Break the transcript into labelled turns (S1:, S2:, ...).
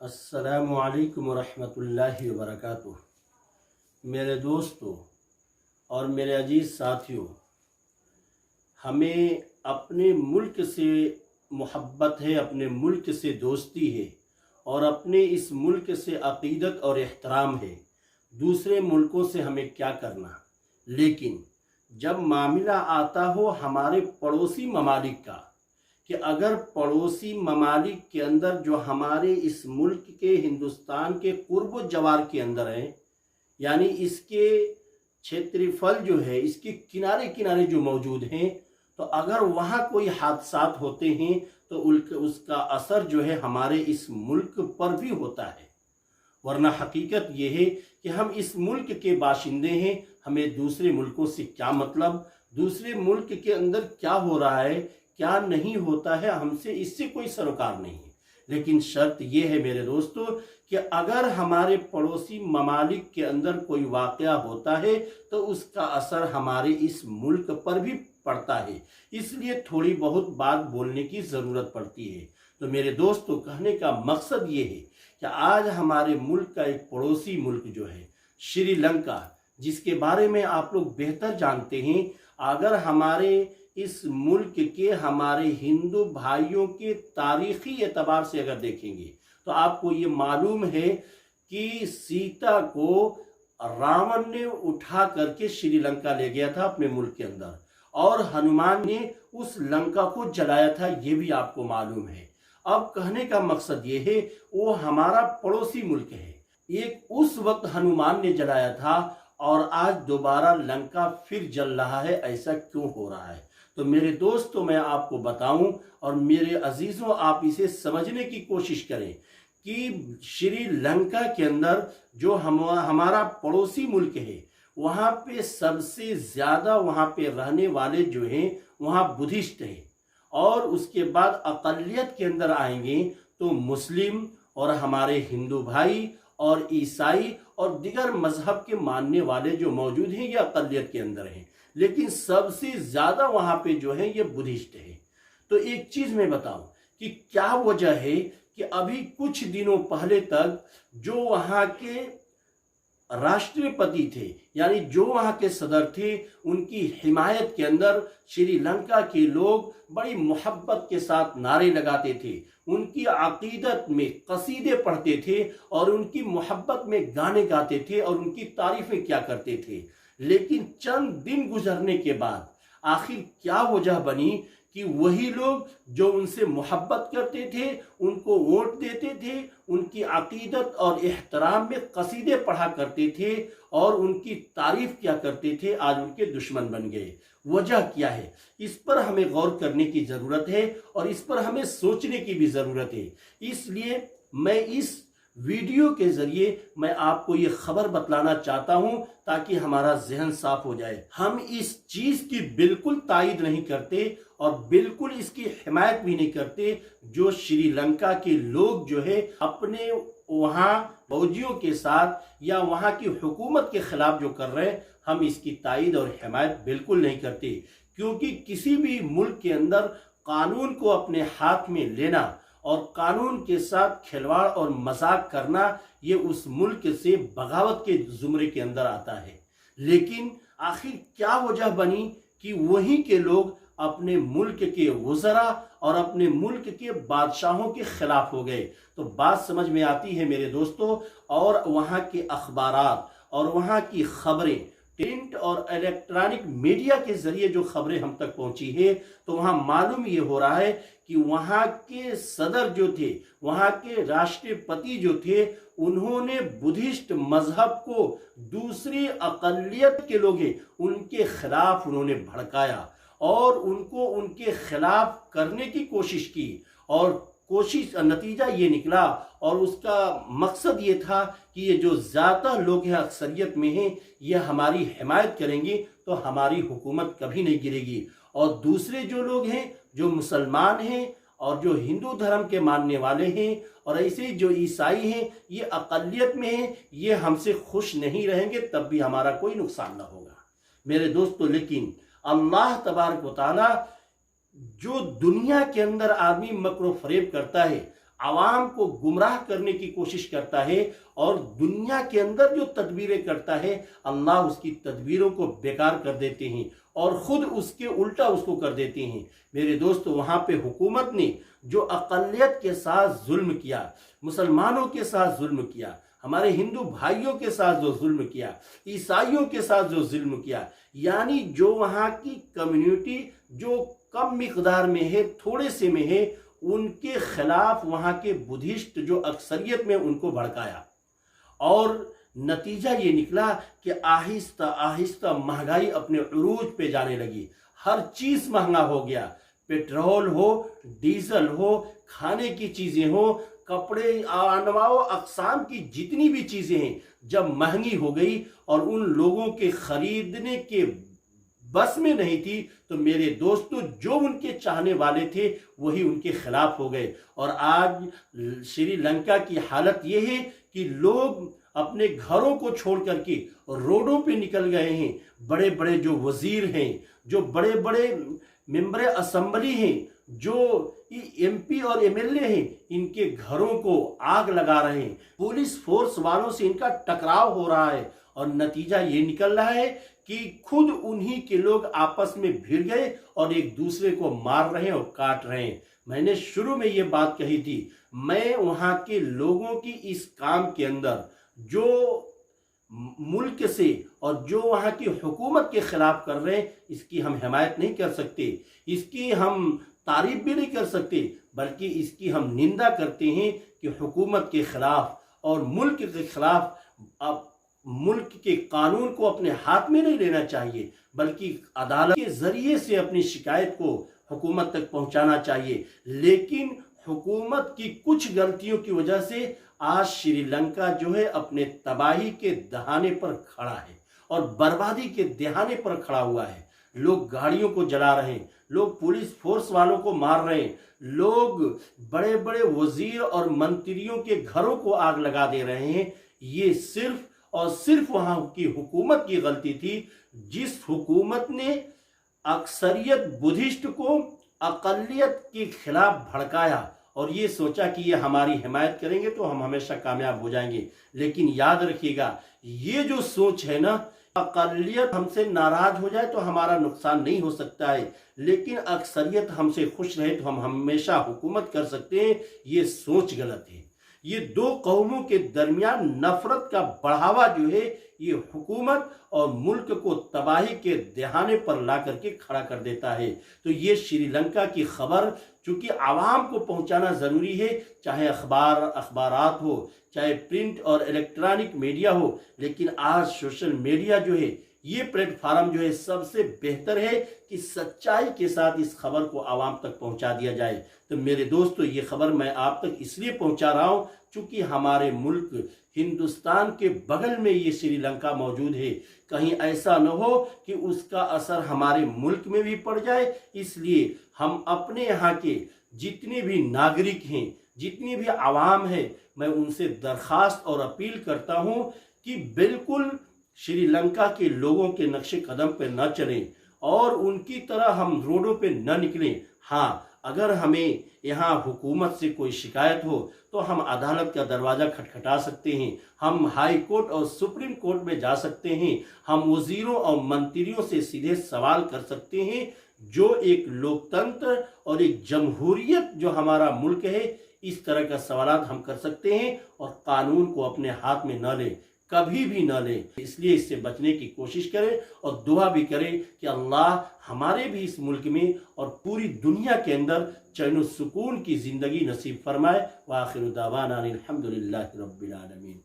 S1: السلام علیکم ورحمۃ اللہ وبرکاتہ۔ میرے دوستوں اور میرے عزیز ساتھیوں، ہمیں اپنے ملک سے محبت ہے، اپنے ملک سے دوستی ہے اور اپنے اس ملک سے عقیدت اور احترام ہے۔ دوسرے ملکوں سے ہمیں کیا کرنا، لیکن جب معاملہ آتا ہو ہمارے پڑوسی ممالک کا، کہ اگر پڑوسی ممالک کے اندر جو ہمارے اس ملک کے ہندوستان کے قرب و جوار کے اندر ہیں، یعنی اس کے چھیتری فل جو ہے، اس کے کنارے کنارے جو موجود ہیں، تو اگر وہاں کوئی حادثات ہوتے ہیں تو اس کا اثر جو ہے ہمارے اس ملک پر بھی ہوتا ہے۔ ورنہ حقیقت یہ ہے کہ ہم اس ملک کے باشندے ہیں، ہمیں دوسرے ملکوں سے کیا مطلب، دوسرے ملک کے اندر کیا ہو رہا ہے کیا نہیں ہوتا ہے، ہم سے اس سے کوئی سروکار نہیں ہے۔ لیکن شرط یہ ہے میرے دوستو کہ اگر ہمارے پڑوسی ممالک کے اندر کوئی واقعہ ہوتا ہے تو اس کا اثر ہمارے اس ملک پر بھی پڑتا ہے، اس لیے تھوڑی بہت بات بولنے کی ضرورت پڑتی ہے۔ تو میرے دوستو، کہنے کا مقصد یہ ہے کہ آج ہمارے ملک کا ایک پڑوسی ملک جو ہے شری لنکا، جس کے بارے میں آپ لوگ بہتر جانتے ہیں، اگر ہمارے اس ملک کے ہمارے ہندو بھائیوں کے تاریخی اعتبار سے اگر دیکھیں گے تو آپ کو یہ معلوم ہے کہ سیتا کو راون نے اٹھا کر کے شری لنکا لے گیا تھا اپنے ملک کے اندر، اور ہنومان نے اس لنکا کو جلایا تھا، یہ بھی آپ کو معلوم ہے۔ اب کہنے کا مقصد یہ ہے وہ ہمارا پڑوسی ملک ہے، ایک اس وقت ہنومان نے جلایا تھا اور آج دوبارہ لنکا پھر جل رہا ہے، ایسا کیوں ہو رہا ہے؟ تو میرے دوستوں، میں آپ کو بتاؤں اور میرے عزیزوں آپ اسے سمجھنے کی کوشش کریں کہ شری لنکا کے اندر جو ہمارا پڑوسی ملک ہے، وہاں پہ سب سے زیادہ وہاں پہ رہنے والے جو ہیں وہاں بدھسٹ ہیں، اور اس کے بعد اقلیت کے اندر آئیں گے تو مسلم اور ہمارے ہندو بھائی اور عیسائی اور دیگر مذہب کے ماننے والے جو موجود ہیں یہ اقلیت کے اندر ہیں، لیکن سب سے زیادہ وہاں پہ جو ہے یہ بدھسٹ ہے۔ تو ایک چیز میں بتاؤں کہ کیا وجہ ہے کہ ابھی کچھ دنوں پہلے تک جو وہاں کے راشٹرپتی تھے، یعنی جو وہاں کے صدر تھے، ان کی حمایت کے اندر شری لنکا کے لوگ بڑی محبت کے ساتھ نعرے لگاتے تھے، ان کی عقیدت میں قصیدے پڑھتے تھے اور ان کی محبت میں گانے گاتے تھے اور ان کی تعریفیں کیا کرتے تھے۔ لیکن چند دن گزرنے کے بعد آخر کیا وجہ بنی کہ وہی لوگ جو ان سے محبت کرتے تھے، ان کو ووٹ دیتے تھے، ان کی عقیدت اور احترام میں قصیدے پڑھا کرتے تھے اور ان کی تعریف کیا کرتے تھے، آج ان کے دشمن بن گئے۔ وجہ کیا ہے؟ اس پر ہمیں غور کرنے کی ضرورت ہے اور اس پر ہمیں سوچنے کی بھی ضرورت ہے۔ اس لیے میں اس ویڈیو کے ذریعے میں آپ کو یہ خبر بتلانا چاہتا ہوں تاکہ ہمارا ذہن صاف ہو جائے۔ ہم اس چیز کی بالکل تائید نہیں کرتے اور بالکل اس کی حمایت بھی نہیں کرتے جو شری لنکا کے لوگ جو ہے اپنے وہاں فوجیوں کے ساتھ یا وہاں کی حکومت کے خلاف جو کر رہے ہیں، ہم اس کی تائید اور حمایت بالکل نہیں کرتے، کیونکہ کسی بھی ملک کے اندر قانون کو اپنے ہاتھ میں لینا اور قانون کے ساتھ کھلواڑ اور مذاق کرنا یہ اس ملک سے بغاوت کے زمرے کے اندر آتا ہے۔ لیکن آخر کیا وجہ بنی کہ وہیں کے لوگ اپنے ملک کے وزراء اور اپنے ملک کے بادشاہوں کے خلاف ہو گئے؟ تو بات سمجھ میں آتی ہے میرے دوستو، اور وہاں کے اخبارات اور وہاں کی خبریں، پرنٹ اور الیکٹرانک میڈیا کے ذریعے جو خبریں ہم تک پہنچی ہے، تو وہاں معلوم یہ ہو رہا ہے کہ وہاں کے صدر جو تھے، وہاں کے راشٹرپتی جو تھے، انہوں نے بدھسٹ مذہب کو دوسری اقلیت کے لوگ ہیں ان کے خلاف انہوں نے بھڑکایا اور ان کو ان کے خلاف کرنے کی کوشش کی، اور نتیجہ یہ نکلا اور اس کا مقصد یہ تھا کہ یہ جو زیادہ لوگ ہیں اکثریت میں ہیں یہ ہماری حمایت کریں گے تو ہماری حکومت کبھی نہیں گرے گی، اور دوسرے جو لوگ ہیں جو مسلمان ہیں اور جو ہندو دھرم کے ماننے والے ہیں اور ایسے جو عیسائی ہیں یہ اقلیت میں ہیں، یہ ہم سے خوش نہیں رہیں گے، تب بھی ہمارا کوئی نقصان نہ ہوگا میرے دوستو۔ لیکن اللہ تبارک و تعالی جو دنیا کے اندر آدمی مکر و فریب کرتا ہے، عوام کو گمراہ کرنے کی کوشش کرتا ہے اور دنیا کے اندر جو تدبیریں کرتا ہے اللہ اس کی تدبیروں کو بیکار کر دیتے ہیں اور خود اس کے الٹا اس کو کر دیتے ہیں۔ میرے دوستو، وہاں پہ حکومت نے جو اقلیت کے ساتھ ظلم کیا، مسلمانوں کے ساتھ ظلم کیا، ہمارے ہندو بھائیوں کے ساتھ جو ظلم کیا، عیسائیوں کے ساتھ جو ظلم کیا، یعنی جو وہاں کی کمیونٹی جو کم مقدار میں ہے، تھوڑے سے میں ہے، ان کے خلاف وہاں کے بدھسٹ جو اکثریت میں ان کو بھڑکایا، اور نتیجہ یہ نکلا کہ آہستہ آہستہ مہنگائی اپنے عروج پہ جانے لگی، ہر چیز مہنگا ہو گیا، پیٹرول ہو، ڈیزل ہو، کھانے کی چیزیں ہو، کپڑے، انواع و اقسام کی جتنی بھی چیزیں ہیں جب مہنگی ہو گئی اور ان لوگوں کے خریدنے کے بس میں نہیں تھی، تو میرے دوستو جو ان کے چاہنے والے تھے وہی ان کے خلاف ہو گئے، اور آج سری لنکا کی حالت یہ ہے کہ لوگ اپنے گھروں کو چھوڑ کر کے روڈوں پہ نکل گئے ہیں۔ بڑے بڑے جو وزیر ہیں، جو بڑے بڑے ممبر اسمبلی ہیں، جو ایم پی اور ایم ایل اے ہیں، ان کے گھروں کو آگ لگا رہے ہیں، پولیس فورس والوں سے ان کا ٹکراؤ ہو رہا ہے، اور نتیجہ یہ نکل رہا ہے کہ خود انہی کے لوگ آپس میں بھیڑ گئے اور ایک دوسرے کو مار رہے ہیں اور کاٹ رہے ہیں۔ میں نے شروع میں یہ بات کہی تھی، میں وہاں کے لوگوں کی اس کام کے اندر جو ملک سے اور جو وہاں کی حکومت کے خلاف کر رہے ہیں، اس کی ہم حمایت نہیں کر سکتے، اس کی ہم تعریف بھی نہیں کر سکتے، بلکہ اس کی ہم نندا کرتے ہیں کہ حکومت کے خلاف اور ملک کے خلاف ملک کے قانون کو اپنے ہاتھ میں نہیں لینا چاہیے، بلکہ عدالت کے ذریعے سے اپنی شکایت کو حکومت تک پہنچانا چاہیے۔ لیکن حکومت کی کچھ غلطیوں کی وجہ سے آج سری لنکا جو ہے اپنے تباہی کے دہانے پر کھڑا ہے اور بربادی کے دہانے پر کھڑا ہوا ہے۔ لوگ گاڑیوں کو جلا رہے ہیں، لوگ پولیس فورس والوں کو مار رہے ہیں، لوگ بڑے بڑے وزیر اور منتریوں کے گھروں کو آگ لگا دے رہے ہیں۔ یہ صرف اور صرف وہاں کی حکومت کی غلطی تھی، جس حکومت نے اکثریت بدھسٹ کو اقلیت کے خلاف بھڑکایا اور یہ سوچا کہ یہ ہماری حمایت کریں گے تو ہم ہمیشہ کامیاب ہو جائیں گے۔ لیکن یاد رکھیے گا، یہ جو سوچ ہے نا، اقلیت ہم سے ناراض ہو جائے تو ہمارا نقصان نہیں ہو سکتا ہے، لیکن اکثریت ہم سے خوش رہے تو ہم ہمیشہ حکومت کر سکتے ہیں، یہ سوچ غلط ہے۔ یہ دو قوموں کے درمیان نفرت کا بڑھاوا جو ہے، یہ حکومت اور ملک کو تباہی کے دہانے پر لا کر کے کھڑا کر دیتا ہے۔ تو یہ سری لنکا کی خبر چونکہ عوام کو پہنچانا ضروری ہے، چاہے اخبارات ہو، چاہے پرنٹ اور الیکٹرانک میڈیا ہو، لیکن آج سوشل میڈیا جو ہے، یہ پلیٹ فارم جو ہے سب سے بہتر ہے کہ سچائی کے ساتھ اس خبر کو عوام تک پہنچا دیا جائے۔ تو میرے دوستو، یہ خبر میں آپ تک اس لیے پہنچا رہا ہوں چونکہ ہمارے ملک ہندوستان کے بغل میں یہ سری لنکا موجود ہے، کہیں ایسا نہ ہو کہ اس کا اثر ہمارے ملک میں بھی پڑ جائے۔ اس لیے ہم اپنے یہاں کے جتنے بھی ناگرک ہیں، جتنی بھی عوام ہے، میں ان سے درخواست اور اپیل کرتا ہوں کہ بالکل سری لنکا کے لوگوں کے نقش قدم پہ نہ چلیں اور ان کی طرح ہم روڈوں پہ نہ نکلیں۔ ہاں، اگر ہمیں یہاں حکومت سے کوئی شکایت ہو تو ہم عدالت کا دروازہ کھٹکھٹا سکتے ہیں، ہم ہائی کورٹ اور سپریم کورٹ میں جا سکتے ہیں، ہم وزیروں اور منتریوں سے سیدھے سوال کر سکتے ہیں۔ جو ایک لوکتنتر اور ایک جمہوریت جو ہمارا ملک ہے، اس طرح کا سوالات ہم کر سکتے ہیں اور قانون کو اپنے ہاتھ میں نہ لیں، کبھی بھی نہ لیں۔ اس لیے اس سے بچنے کی کوشش کریں اور دعا بھی کریں کہ اللہ ہمارے بھی اس ملک میں اور پوری دنیا کے اندر چین و سکون کی زندگی نصیب فرمائے۔ وآخر دعوانا الحمدللہ رب العالمین۔